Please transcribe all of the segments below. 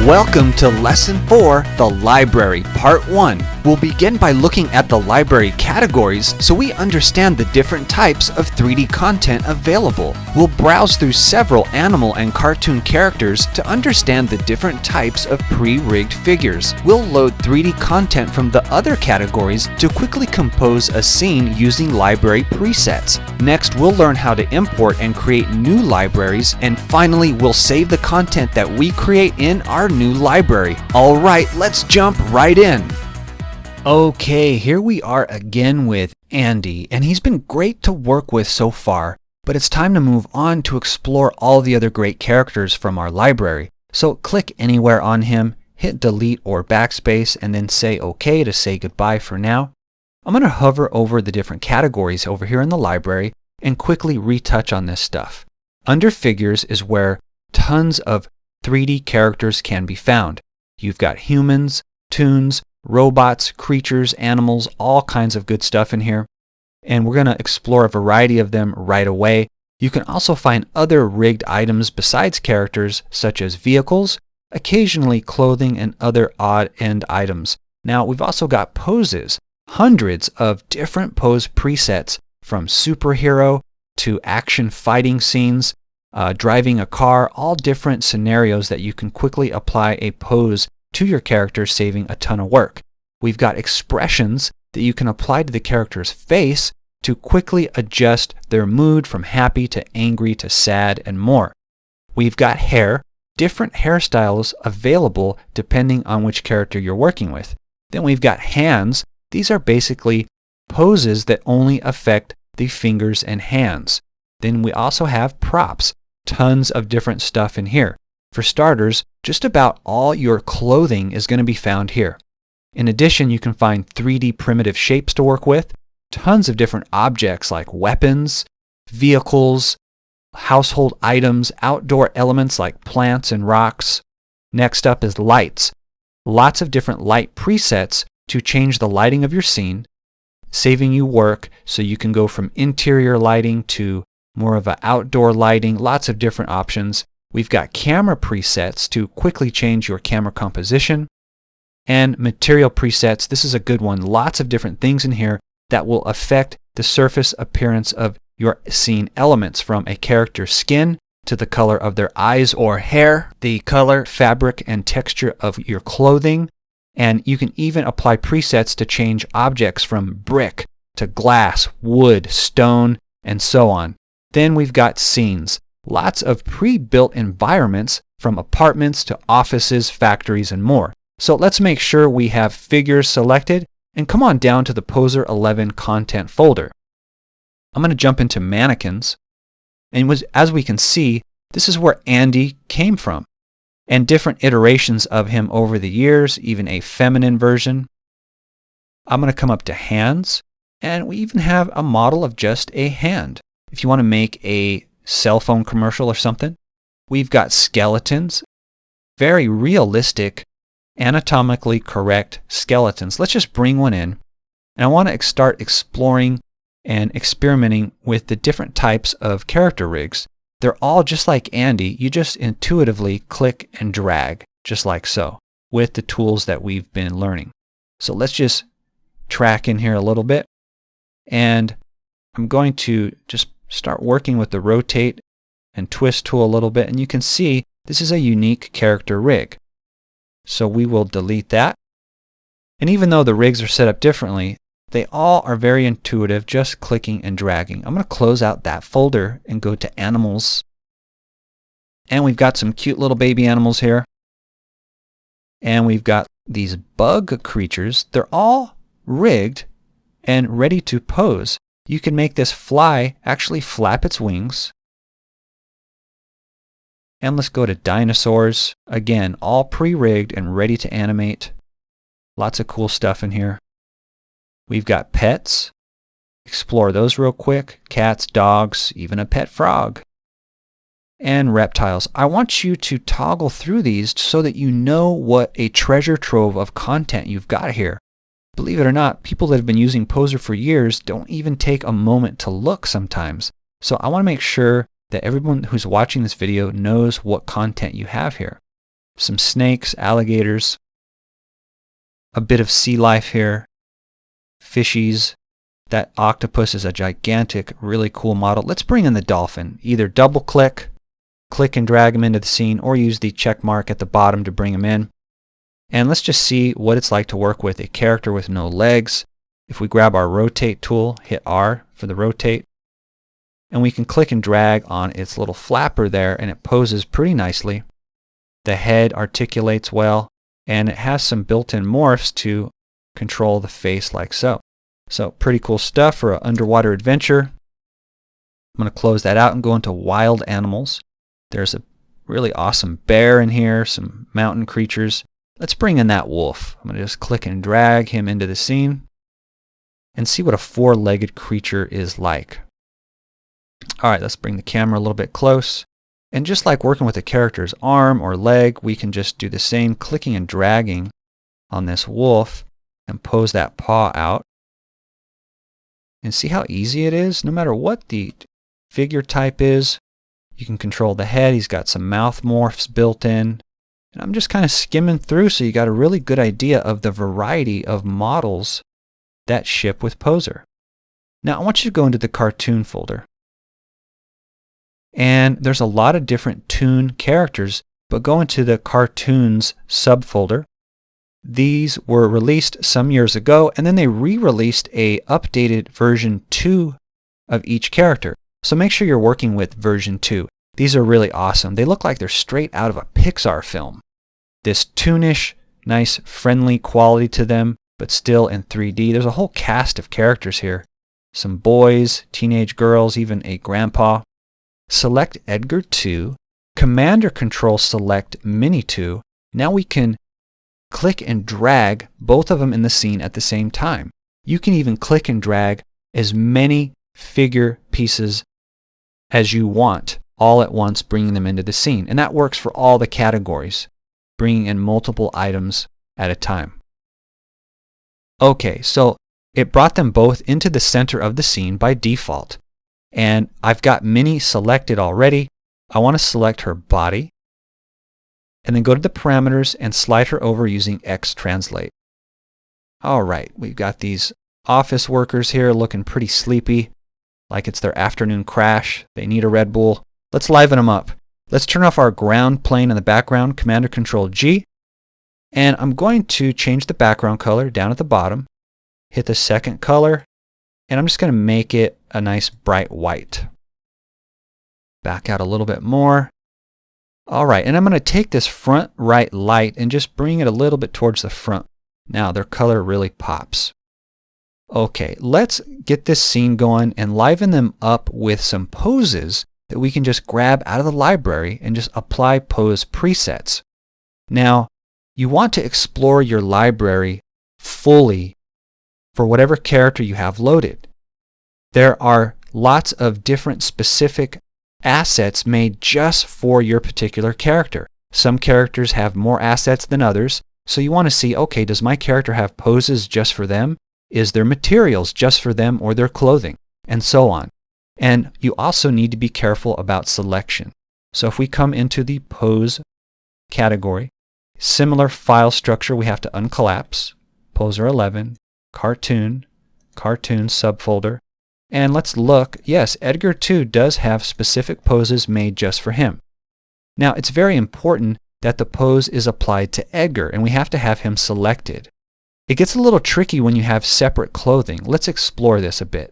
Welcome to Lesson 4, The Library, Part 1. We'll begin by looking at the library categories so we understand the different types of 3D content available. We'll browse through several animal and cartoon characters to understand the different types of pre-rigged figures. We'll load 3D content from the other categories to quickly compose a scene using library presets. Next, we'll learn how to import and create new libraries, and finally, we'll save the content that we create in our new library. Alright, let's jump right in. Okay, here we are again with Andy, and he's been great to work with so far, but it's time to move on to explore all the other great characters from our library. So click anywhere on him, hit delete or backspace, and then say OK to say goodbye for now. I'm going to hover over the different categories over here in the library and quickly retouch on this stuff. Under figures is where tons of 3D characters can be found. You've got humans, toons, robots, creatures, animals, all kinds of good stuff in here. And we're going to explore a variety of them right away. You can also find other rigged items besides characters, such as vehicles, occasionally clothing, and other odd-end items. Now, we've also got poses, hundreds of different pose presets, from superhero to action fighting scenes, driving a car, all different scenarios that you can quickly apply a pose to your character, saving a ton of work. We've got expressions that you can apply to the character's face to quickly adjust their mood from happy to angry to sad and more. We've got hair, different hairstyles available depending on which character you're working with. Then we've got hands. These are basically poses that only affect the fingers and hands. Then we also have props. Tons of different stuff in here. For starters, just about all your clothing is going to be found here. In addition, you can find 3D primitive shapes to work with, tons of different objects like weapons, vehicles, household items, outdoor elements like plants and rocks. Next up is lights. Lots of different light presets to change the lighting of your scene, saving you work so you can go from interior lighting to more of an outdoor lighting, lots of different options. We've got camera presets to quickly change your camera composition, and material presets. This is a good one. Lots of different things in here that will affect the surface appearance of your scene elements, from a character's skin to the color of their eyes or hair, the color, fabric, and texture of your clothing. And you can even apply presets to change objects from brick to glass, wood, stone, and so on. Then we've got scenes. Lots of pre-built environments, from apartments to offices, factories, and more. So let's make sure we have figures selected and come on down to the Poser 11 content folder. I'm going to jump into Mannequins. And as we can see, this is where Andy came from, and different iterations of him over the years, even a feminine version. I'm going to come up to hands, and we even have a model of just a hand. If you want to make a cell phone commercial or something. We've got skeletons, very realistic, anatomically correct skeletons. Let's just bring one in, and I want to start exploring and experimenting with the different types of character rigs. They're all just like Andy. You just intuitively click and drag, just like so, with the tools that we've been learning. So let's just track in here a little bit, and I'm going to just start working with the rotate and twist tool a little bit, and you can see this is a unique character rig. So we will delete that. And even though the rigs are set up differently, they all are very intuitive, just clicking and dragging. I'm going to close out that folder and go to animals. And we've got some cute little baby animals here. And we've got these bug creatures. They're all rigged and ready to pose. You can make this fly actually flap its wings. And let's go to dinosaurs. Again, all pre-rigged and ready to animate. Lots of cool stuff in here. We've got pets. Explore those real quick. Cats, dogs, even a pet frog. And reptiles. I want you to toggle through these so that you know what a treasure trove of content you've got here. Believe it or not, people that have been using Poser for years don't even take a moment to look sometimes. So I want to make sure that everyone who's watching this video knows what content you have here. some snakes, alligators, a bit of sea life here, fishies. That octopus is a gigantic, really cool model. Let's bring in the dolphin. Either double click and drag him into the scene, or use the check mark at the bottom to bring him in. And let's just see what it's like to work with a character with no legs. If we grab our rotate tool, hit R for the rotate, and we can click and drag on its little flapper there, and it poses pretty nicely. The head articulates well, and it has some built-in morphs to control the face like so. So pretty cool stuff for an underwater adventure. I'm going to close that out and go into wild animals. There's a really awesome bear in here, some mountain creatures. Let's bring in that wolf. I'm going to just click and drag him into the scene and see what a four-legged creature is like. All right, let's bring the camera a little bit close. And just like working with a character's arm or leg, we can just do the same, clicking and dragging on this wolf and pose that paw out. And see how easy it is? No matter what the figure type is, you can control the head. He's got some mouth morphs built in. And I'm just kind of skimming through so you got a really good idea of the variety of models that ship with Poser. Now I want you to go into the cartoon folder. And there's a lot of different toon characters, but go into the cartoons subfolder. These were released some years ago, and then they re-released a updated version 2 of each character. So make sure you're working with version 2. These are really awesome. They look like they're straight out of a Pixar film. This toonish, nice, friendly quality to them, but still in 3D. There's a whole cast of characters here. Some boys, teenage girls, even a grandpa. Select Edgar 2. Commander Control select Mini 2. Now we can click and drag both of them in the scene at the same time. You can even click and drag as many figure pieces as you want all at once, bringing them into the scene. And that works for all the categories, bringing in multiple items at a time. Okay, so it brought them both into the center of the scene by default. And I've got Minnie selected already. I want to select her body, and then go to the parameters and slide her over using X translate. All right, we've got these office workers here looking pretty sleepy, like it's their afternoon crash. They need a Red Bull. Let's liven them up. Let's turn off our ground plane in the background, Commander Control G, and I'm going to change the background color down at the bottom, hit the second color, and I'm just going to make it a nice bright white. Back out a little bit more. All right, and I'm going to take this front right light and just bring it a little bit towards the front. Now their color really pops. Okay, let's get this scene going and liven them up with some poses that we can just grab out of the library and just apply pose presets. Now, you want to explore your library fully for whatever character you have loaded. There are lots of different specific assets made just for your particular character. Some characters have more assets than others, so you want to see, okay, does my character have poses just for them? Is there materials just for them or their clothing? And so on. And you also need to be careful about selection. So if we come into the pose category, similar file structure, we have to uncollapse, Poser 11, cartoon, cartoon subfolder. And let's look, yes, Edgar 2 does have specific poses made just for him. Now, it's very important that the pose is applied to Edgar, and we have to have him selected. It gets a little tricky when you have separate clothing. Let's explore this a bit.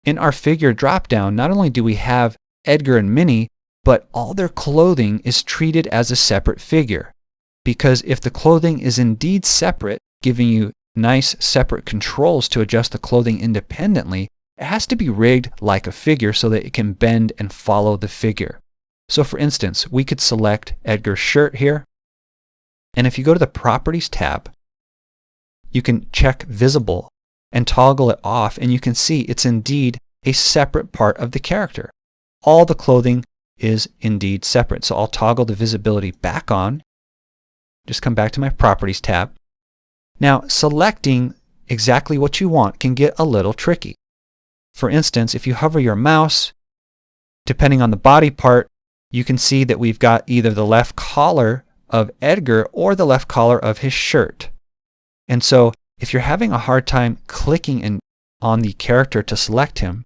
In our figure dropdown, not only do we have Edgar and Minnie, but all their clothing is treated as a separate figure. Because if the clothing is indeed separate, giving you nice separate controls to adjust the clothing independently, it has to be rigged like a figure so that it can bend and follow the figure. So for instance, we could select Edgar's shirt here. And if you go to the Properties tab, you can check Visible and toggle it off, and you can see it's indeed a separate part of the character. All the clothing is indeed separate. So I'll toggle the visibility back on. Just come back to my Properties tab. Now, selecting exactly what you want can get a little tricky. For instance, if you hover your mouse, depending on the body part, you can see that we've got either the left collar of Edgar or the left collar of his shirt. And so if you're having a hard time clicking on the character to select him,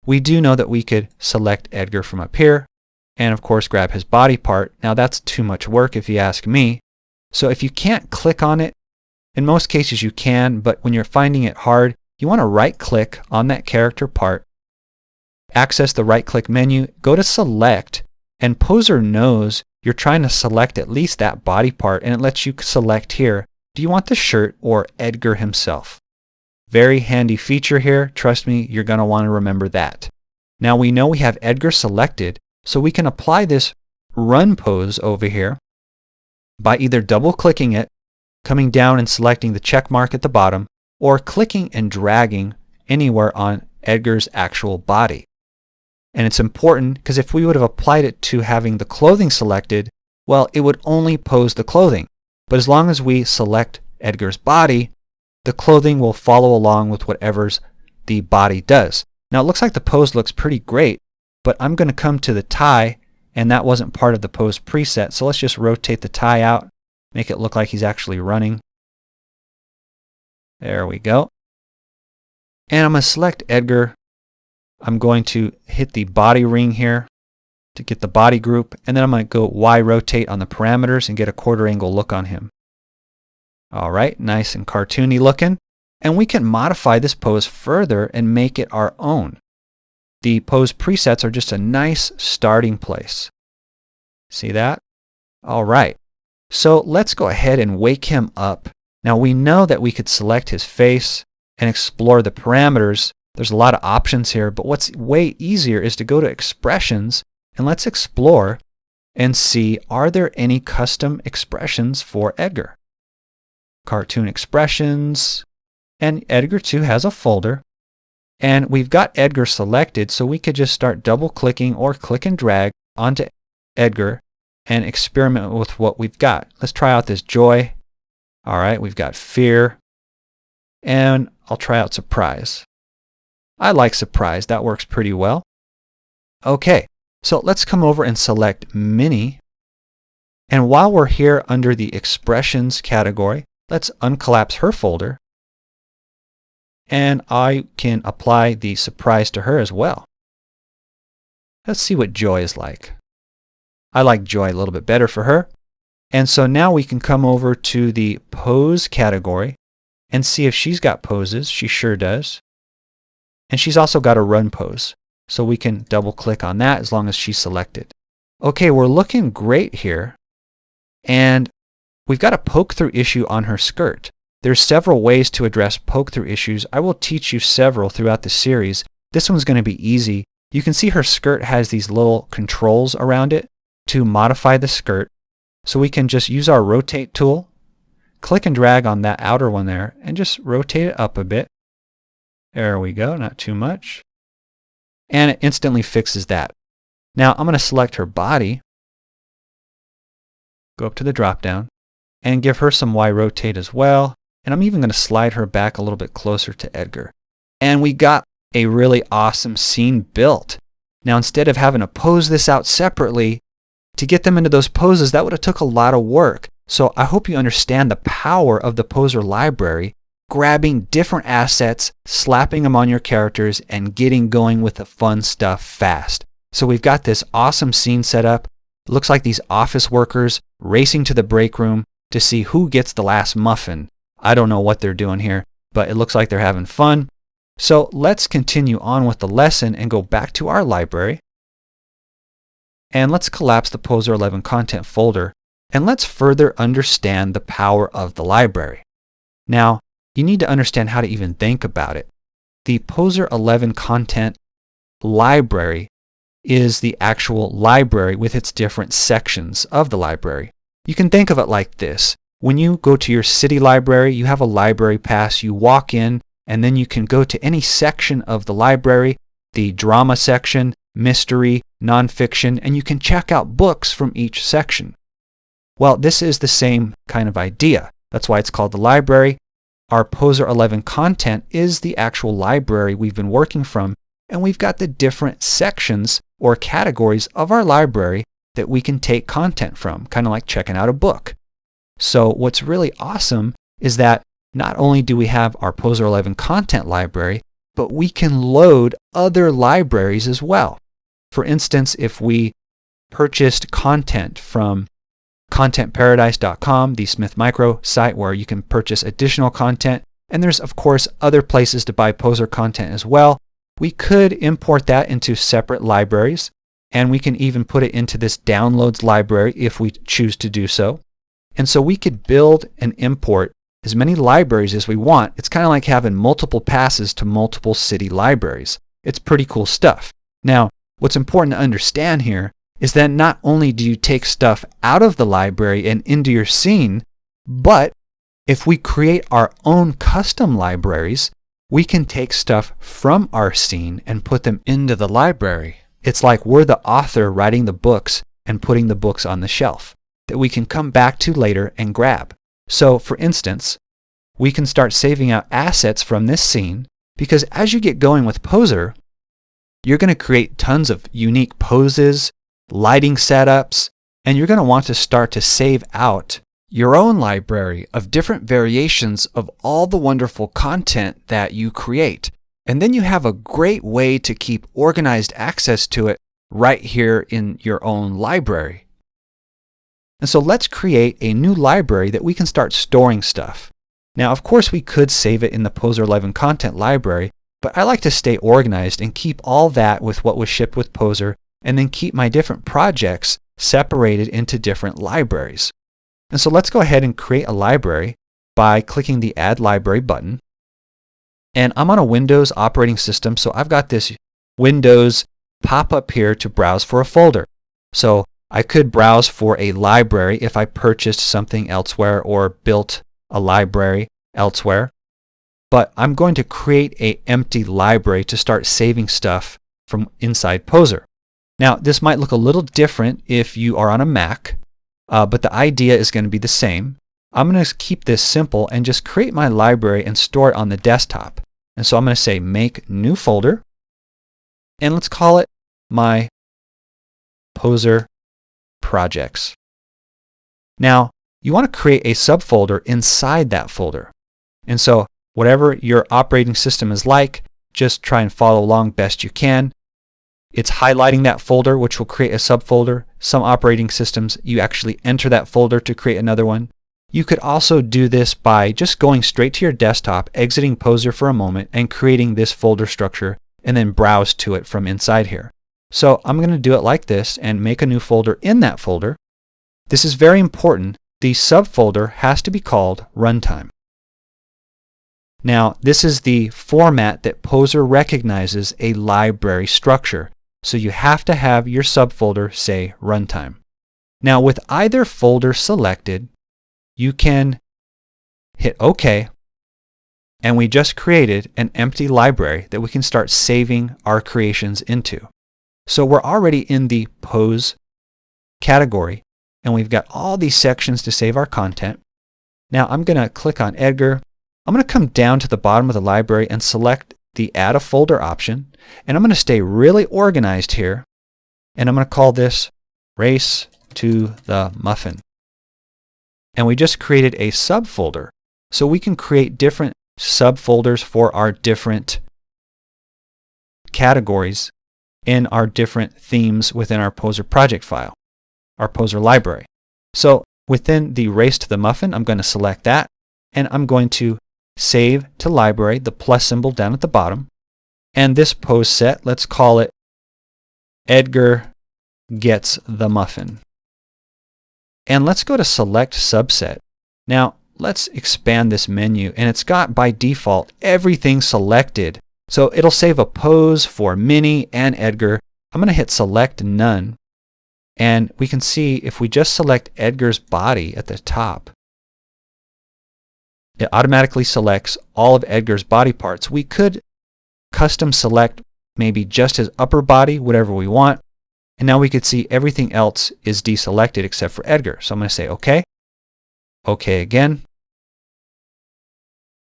we do know that we could select Edgar from up here and of course grab his body part. Now that's too much work if you ask me. So if you can't click on it, in most cases you can, but when you're finding it hard, you want to right click on that character part, access the right click menu, go to select, and Poser knows you're trying to select at least that body part, and it lets you select here. Do you want the shirt or Edgar himself? Very handy feature here. Trust me, you're going to want to remember that. Now we know we have Edgar selected, so we can apply this run pose over here by either double clicking it, coming down and selecting the check mark at the bottom, or clicking and dragging anywhere on Edgar's actual body. And it's important because if we would have applied it to having the clothing selected, well, it would only pose the clothing. But as long as we select Edgar's body, the clothing will follow along with whatever's the body does. Now it looks like the pose looks pretty great, but I'm going to come to the tie, and that wasn't part of the pose preset. So let's just rotate the tie out, make it look like he's actually running. There we go. And I'm going to select Edgar. I'm going to hit the body ring here to get the body group, and then I'm going to go Y rotate on the parameters and get a quarter angle look on him. All right, nice and cartoony looking. And we can modify this pose further and make it our own. The pose presets are just a nice starting place. See that? All right. So let's go ahead and wake him up. Now we know that we could select his face and explore the parameters. There's a lot of options here, but what's way easier is to go to expressions and let's explore and see, are there any custom expressions for Edgar? Cartoon expressions, and Edgar too has a folder. And we've got Edgar selected, so we could just start double clicking or click and drag onto Edgar and experiment with what we've got. Let's try out this joy. All right, we've got fear, and I'll try out surprise. I like surprise, that works pretty well. Okay, so let's come over and select Mini. And while we're here under the expressions category, let's uncollapse her folder. And I can apply the surprise to her as well. Let's see what joy is like. I like joy a little bit better for her. And so now we can come over to the pose category and see if she's got poses. She sure does. And she's also got a run pose. So we can double click on that as long as she's selected. Okay, we're looking great here. And we've got a poke through issue on her skirt. There's several ways to address poke through issues. I will teach you several throughout the series. This one's going to be easy. You can see her skirt has these little controls around it to modify the skirt. So we can just use our rotate tool, click and drag on that outer one there, and just rotate it up a bit. There we go, not too much. And it instantly fixes that. Now I'm going to select her body, go up to the drop down, and give her some Y rotate as well. And I'm even going to slide her back a little bit closer to Edgar. And we got a really awesome scene built. Now instead of having to pose this out separately, to get them into those poses, that would have took a lot of work. So I hope you understand the power of the poser library, grabbing different assets, slapping them on your characters, and getting going with the fun stuff fast. So we've got this awesome scene set up. It looks like these office workers racing to the break room to see who gets the last muffin. I don't know what they're doing here, but it looks like they're having fun. So let's continue on with the lesson and go back to our library. And let's collapse the Poser 11 content folder. And let's further understand the power of the library. Now, you need to understand how to even think about it. The Poser 11 content library is the actual library with its different sections of the library. You can think of it like this. When you go to your city library, you have a library pass, you walk in, and then you can go to any section of the library, the drama section, mystery, nonfiction, and you can check out books from each section. Well, this is the same kind of idea. That's why it's called the library. Our Poser 11 content is the actual library we've been working from, and we've got the different sections or categories of our library that we can take content from, kind of like checking out a book. So what's really awesome is that not only do we have our Poser 11 content library, but we can load other libraries as well. For instance, if we purchased content from contentparadise.com, the Smith Micro site where you can purchase additional content, and there's of course other places to buy Poser content as well, we could import that into separate libraries, and we can even put it into this downloads library if we choose to do so. And so we could build and import as many libraries as we want. It's kind of like having multiple passes to multiple city libraries. It's pretty cool stuff. Now, what's important to understand here is that not only do you take stuff out of the library and into your scene, but if we create our own custom libraries, we can take stuff from our scene and put them into the library. It's like we're the author writing the books and putting the books on the shelf that we can come back to later and grab. So, for instance, we can start saving out assets from this scene because as you get going with Poser, you're going to create tons of unique poses, lighting setups, and you're going to want to start to save out your own library of different variations of all the wonderful content that you create. And then you have a great way to keep organized access to it right here in your own library. And so let's create a new library that we can start storing stuff. Now, of course, we could save it in the Poser 11 content library, but I like to stay organized and keep all that with what was shipped with Poser, and then keep my different projects separated into different libraries. And so let's go ahead and create a library by clicking the Add Library button. And I'm on a Windows operating system, so I've got this Windows pop-up here to browse for a folder. So I could browse for a library if I purchased something elsewhere or built a library elsewhere. But I'm going to create an empty library to start saving stuff from inside Poser. Now, this might look a little different if you are on a Mac, but the idea is going to be the same. I'm going to keep this simple and just create my library and store it on the desktop. And so I'm going to say Make New Folder, and let's call it my Poser Projects. Now, you want to create a subfolder inside that folder. And so whatever your operating system is like, just try and follow along best you can. It's highlighting that folder, which will create a subfolder. Some operating systems, you actually enter that folder to create another one. You could also do this by just going straight to your desktop, exiting Poser for a moment, and creating this folder structure, and then browse to it from inside here. So I'm going to do it like this and make a new folder in that folder. This is very important. The subfolder has to be called Runtime. Now, this is the format that Poser recognizes a library structure. So you have to have your subfolder say Runtime. Now, with either folder selected, you can hit OK, and we just created an empty library that we can start saving our creations into. So we're already in the Pose category, and we've got all these sections to save our content. Now I'm going to click on Edgar. I'm going to come down to the bottom of the library and select the Add a Folder option, and I'm going to stay really organized here, and I'm going to call this Race to the Muffin. And we just created a subfolder, so we can create different subfolders for our different categories in our different themes within our Poser project file, our Poser library. So within the Race to the Muffin, I'm going to select that, and I'm going to save to library, the plus symbol down at the bottom. And this pose set, let's call it Edgar Gets the Muffin. And let's go to Select Subset. Now, let's expand this menu, and it's got by default everything selected. So it'll save a pose for Minnie and Edgar. I'm going to hit Select None, and we can see if we just select Edgar's body at the top, it automatically selects all of Edgar's body parts. We could custom select maybe just his upper body, whatever we want, and now we could see everything else is deselected except for Edgar. So I'm going to say OK. OK again.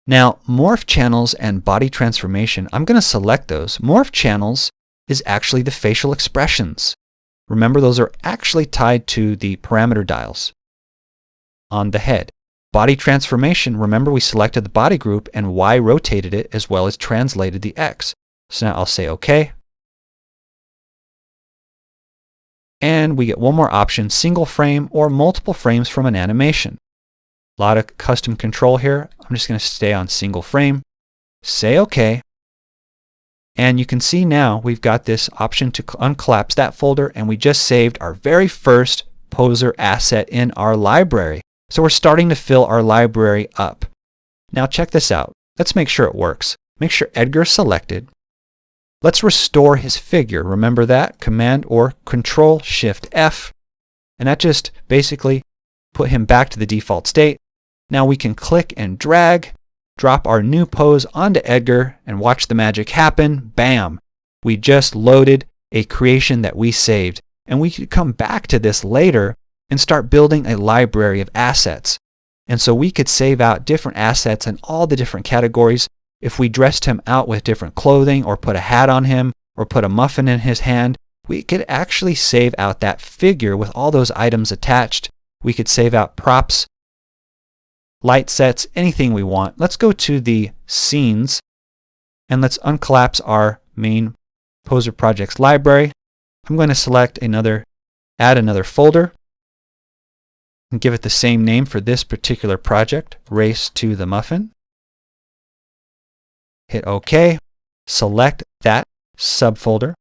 Now, morph channels and body transformation, I'm going to select those. Morph channels is actually the facial expressions. Remember, those are actually tied to the parameter dials on the head. Body transformation, remember we selected the body group and Y rotated it as well as translated the X. So now I'll say OK. And we get one more option, single frame or multiple frames from an animation. A lot of custom control here. I'm just going to stay on single frame. Say OK. And you can see now we've got this option to uncollapse that folder, and we just saved our very first poser asset in our library. So we're starting to fill our library up. Now check this out. Let's make sure it works. Make sure Edgar's selected. Let's restore his figure. Remember that? Command or Control Shift F. And that just basically put him back to the default state. Now we can click and drag, drop our new pose onto Edgar, and watch the magic happen. Bam! We just loaded a creation that we saved. And we could come back to this later and start building a library of assets. And so we could save out different assets in all the different categories. If we dressed him out with different clothing or put a hat on him or put a muffin in his hand, we could actually save out that figure with all those items attached. We could save out props, light sets, anything we want. Let's go to the scenes and let's uncollapse our main Poser Projects library. I'm going to select add another folder and give it the same name for this particular project, Race to the Muffin. Hit OK, select that subfolder,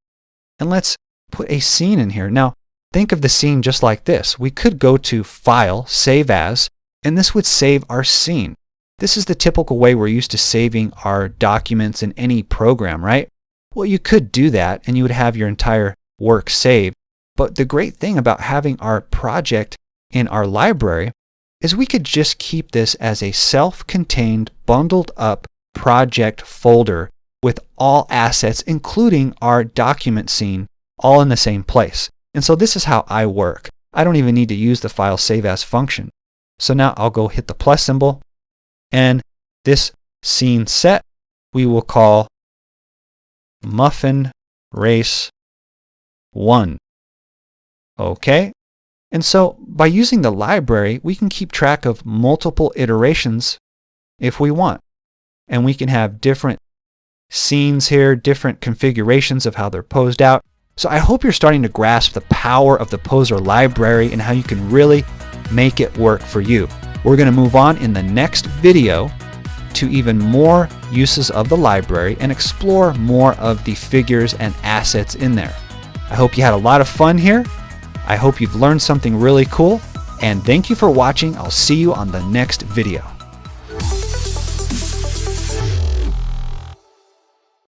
and let's put a scene in here. Now, think of the scene just like this. We could go to File, Save As, and this would save our scene. This is the typical way we're used to saving our documents in any program, right? Well, you could do that, and you would have your entire work saved. But the great thing about having our project in our library is we could just keep this as a self-contained, bundled up project folder with all assets, including our document scene, all in the same place. And so this is how I work. I don't even need to use the File Save As function. So now I'll go hit the plus symbol, and this scene set we will call Muffin Race 1. Okay. And so by using the library, we can keep track of multiple iterations if we want. And we can have different scenes here, different configurations of how they're posed out. So I hope you're starting to grasp the power of the Poser library and how you can really make it work for you. We're going to move on in the next video to even more uses of the library and explore more of the figures and assets in there. I hope you had a lot of fun here. I hope you've learned something really cool. And thank you for watching. I'll see you on the next video.